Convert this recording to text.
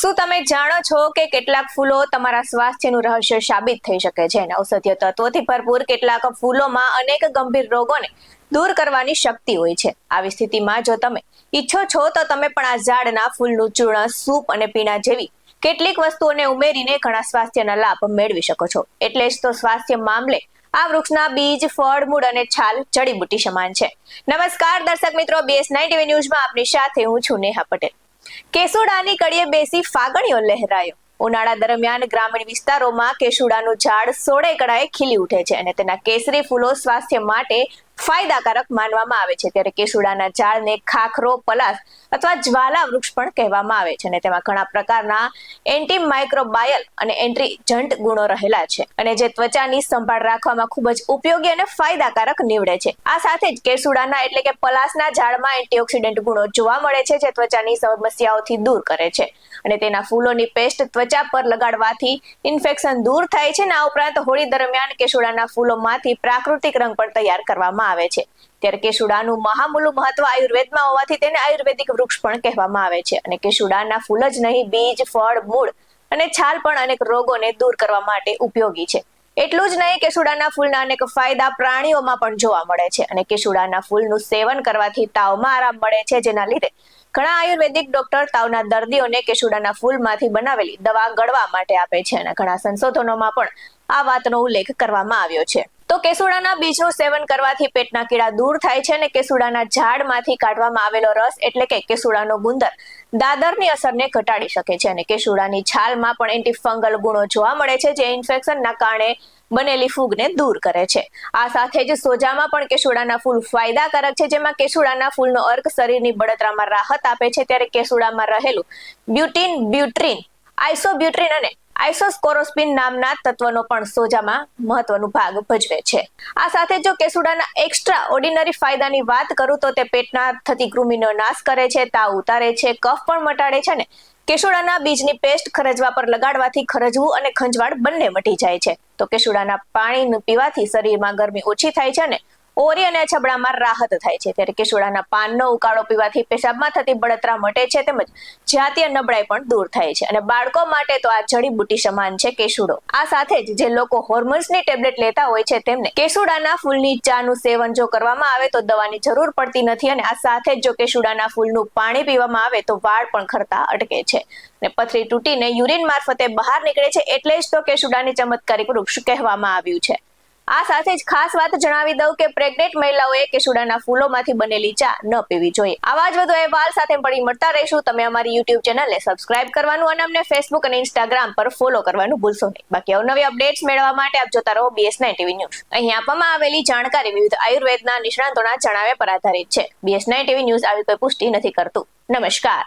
શું તમે જાણો છો કે કેટલાક ફૂલો તમારા સ્વાસ્થ્યનું રહસ્ય સાબિત થઈ શકે છે અને ઔષધીય તત્વોથી ભરપૂર કેટલાક ફૂલોમાં અનેક ગંભીર રોગોને દૂર કરવાની શક્તિ હોય છે। આવી સ્થિતિમાં જો તમે ઈચ્છો છો તો તમે પણ આ ઝાડના ફૂલનું ચૂર્ણ, સૂપ અને પીણા જેવી કેટલીક વસ્તુઓને ઉમેરીને ઘણા સ્વાસ્થ્યના લાભ મેળવી શકો છો। એટલે જ તો સ્વાસ્થ્ય મામલે આ વૃક્ષના બીજ, ફળ, મૂળ અને છાલ જડીબુટ્ટી સમાન છે। નમસ્કાર દર્શક મિત્રો, BS9 TV ન્યૂઝમાં આપની સાથે હું છું નેહા પટેલ। કેસુડાની કડીએ બેસી ફાગણીઓ લહેરાયો। ઉનાળા દરમિયાન ગ્રામીણ વિસ્તારોમાં કેસુડાનું ઝાડ સોળે કળાએ ખીલી ઉઠે છે અને તેના કેસરી ફૂલો સ્વાસ્થ્ય માટે ફાયદાકારક માનવામાં આવે છે। ત્યારે કેસુડાના ઝાડને ખાખરો, પલાસ અથવા જ્વાલા વૃક્ષ પણ કહેવામાં આવે છે અને તેમાં ઘણા પ્રકારના એન્ટીમાઇક્રોબાયલ અને એન્ટીજન્ટ ગુણો રહેલા છે અને જે ત્વચાની સંભાળ રાખવામાં ખૂબ જ ઉપયોગી અને ફાયદાકારક નીવડે છે। આ સાથે જ કેસુડાના એટલે કે પલાસના ઝાડમાં એન્ટીઓક્સિડન્ટ ગુણો જોવા મળે છે જે ત્વચાની સમસ્યાઓથી દૂર કરે છે અને તેના ફૂલોની પેસ્ટ ત્વચા પર લગાડવાથી ઇન્ફેક્શન દૂર થાય છે। આ ઉપરાંત હોળી દરમિયાન કેસુડાના ફૂલોમાંથી પ્રાકૃતિક રંગ પણ તૈયાર કરવામાં આવે છે। ત્યારે કેસુડાનું મહામૂલું મહત્વ આયુર્વેદમાં હોવાથી તેને આયુર્વેદિક વૃક્ષ પણ કહેવામાં આવે છે અને કેસુડાના ફૂલ જ નહીં, બીજ, ફળ, મૂળ અને છાલ પણ અનેક રોગોને દૂર કરવા માટે ઉપયોગી છે। એટલું જ નહીં, કેસુડાના ફૂલના અનેક ફાયદા પ્રાણીઓમાં પણ જોવા મળે છે અને કેસુડાના ફૂલનું સેવન કરવાથી તાવમાં આરામ મળે છે, જેના લીધે ઘણા આયુર્વેદિક ડોક્ટર તાવના દર્દીઓને કેસુડાના ફૂલમાંથી બનાવેલી દવા ગળવા માટે આપે છે અને ઘણા સંશોધનોમાં પણ આ વાતનો ઉલ્લેખ કરવામાં આવ્યો છે। તો કેસુડાના બીજનું સેવન કરવાથી પેટના કીડા દૂર થાય છે અને કેસુડાના ઝાડમાંથી કાઢવામાં આવેલો રસ એટલે કે કેસુડાનો ગુંદર દાદરની અસરને ઘટાડી શકે છે અને કેસુડાની છાલમાં પણ એન્ટીફંગલ ગુણો જોવા મળે છે જે ઇન્ફેક્શનના કારણે બનેલી ફૂગને દૂર કરે છે। આ સાથે જ સોજામાં પણ કેસુડાના ફૂલ ફાયદાકારક છે, જેમાં કેસુડાના ફૂલનો અર્ક શરીરની બળતરામાં રાહત આપે છે। ત્યારે કેસુડામાં રહેલું બ્યુટીન, બ્યુટ્રીન, આઇસોબ્યુટ્રીન અને આઇસોસ્કોરોસ્પિન નામના તત્વનો પણ સોજામાં મહત્વનો ભાગ ભજવે છે। આ સાથે જો કેસુડાના એક્સ્ટ્રા ઓર્ડિનરી ફાયદાની વાત કરું તો તે પેટના થતી કૃમિનો નાશ કરે છે, તાવ ઉતારે છે, કફ પણ મટાડે છે અને કેસુડાના બીજની પેસ્ટ ખરજવા પર લગાડવાથી ખરજવું અને ખંજવાળ બંને મટી જાય છે। તો કેસુડાના પાણી પીવાથી શરીરમાં ગરમી ઓછી થાય છે અને ઓરી અને અછબડામાં રાહત થાય છે। ત્યારે કેસુડાના પાનનો ઉકાળો પીવાથી પેશાબમાં થતી બળતરા મટે છે તેમજ જાતીય નબળાઈ પણ દૂર થાય છે અને બાળકો માટે તો આ જડીબુટ્ટી સમાન છે કેસુડો। આ સાથે જ જે લોકો હોર્મોન્સની ટેબ્લેટ લેતા હોય છે તેમને કેસુડાના ફૂલની ચાનું સેવન જો કરવામાં આવે તો દવાની જરૂર પડતી નથી અને આ સાથે જ જો કેસુડાના ફૂલનું પાણી પીવામાં આવે તો વાળ પણ ખરતા અટકે છે અને પથરી તૂટીને યુરિન મારફતે બહાર નીકળે છે। એટલે જ તો કેસુડાની ચમત્કારિક વૃક્ષ કહેવામાં આવ્યું છે। આ સાથે જ ખાસ વાત જણાવી દઉં કે પ્રેગ્નેન્ટ મહિલાઓએ કેસુડાના ફૂલોમાંથી બનેલી ચા ન પીવી જોઈએ। આવા જ વધુ અહેવાલ સાથે ફરી મળતા રહીશું। તમે અમારી YouTube ચેનલને સબસ્ક્રાઇબ કરવાનું અને અમને Facebook અને Instagram પર ફોલો કરવાનું ભૂલશો નહીં। બાકી અવનવી અપડેટ્સ મેળવવા માટે આપ જોતા રહો BS9 TV ન્યૂઝ। અહીં આપવામાં આવેલી જાણકારી વિવિધ આયુર્વેદના નિષ્ણાતોના જણાવ્યા પર આધારિત છે। BS9 TV ન્યૂઝ આવી કોઈ પુષ્ટિ નથી કરતું। નમસ્કાર।